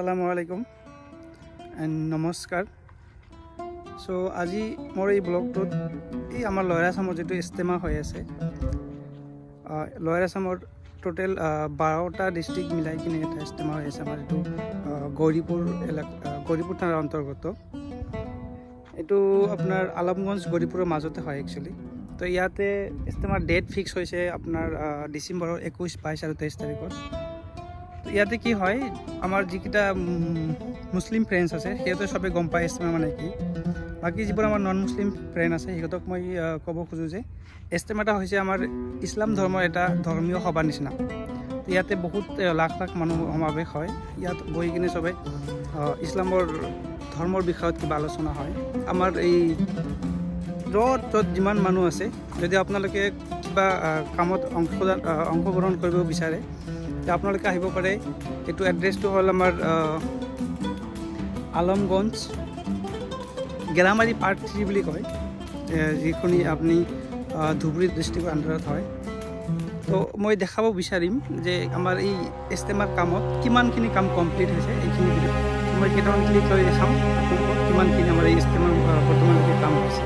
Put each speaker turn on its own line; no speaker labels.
আসসালামু আলাইকুম এণ্ড নমস্কাৰ। সো আজি মোৰ এই ব্লগটোত এই আমাৰ লয়াৰ আসামৰ যিটো ইস্তেমা হৈ আছে, লয়াৰ আসামৰ টোটেল 12টা ডিষ্ট্ৰিক্ট মিলাই কিনে এটা ইস্তেমা হৈ আছে। আমাৰ এইটো গৌৰীপুৰ থানাৰ অন্তৰ্গত। এইটো আপোনাৰ আলমগঞ্জ গৌৰীপুৰৰ মাজতে হয় একচুৱেলি। তো ইয়াতে ইস্তেমাৰ ডেট ফিক্স হৈছে আপোনাৰ ডিচেম্বৰৰ 21, 22 আৰু 23 তাৰিখত। ইয়াতে কি হয়, আমাৰ যিকেইটা মুছলিম ফ্ৰেণ্ডছ আছে সিহঁতে সবে গম পায় ইস্তেমা মানে কি। বাকী যিবোৰ আমাৰ নন মুছলিম ফ্ৰেণ্ড আছে সিহঁতক মই ক'ব খোজোঁ যে ইস্তেমাটা হৈছে আমাৰ ইছলাম ধৰ্মৰ এটা ধৰ্মীয় সভাৰ নিচিনা। ইয়াতে বহুত লাখ লাখ মানুহ সমাৱেশ হয়। ইয়াত বহি কিনে চবে ইছলামৰ ধৰ্মৰ বিষয়ত কিবা আলোচনা হয়। আমাৰ এই য'ত যিমান মানুহ আছে, যদি আপোনালোকে কিবা কামত অংশগ্ৰহণ কৰিব বিচাৰে আপোনালোকে আহিব পাৰে। এইটো এড্ৰেছটো হ'ল আমাৰ আলমগঞ্জ গেলামাৰী পাৰ্ট 3 বুলি কয়, যিখনি আপুনি ধুবুৰী ডিষ্ট্ৰিক্টৰ আণ্ডাৰত হয়। তো মই দেখাব বিচাৰিম যে আমাৰ এই ইস্তেমাৰ কামত কিমানখিনি কাম কমপ্লিট হৈছে। এইখিনি ভিডিঅ' মই কেইটামান ক্লিক কৰি দেখাম আপোনালোকক কিমানখিনি আমাৰ এই ইস্তেমাৰ বৰ্তমানলৈকে কাম হৈছে।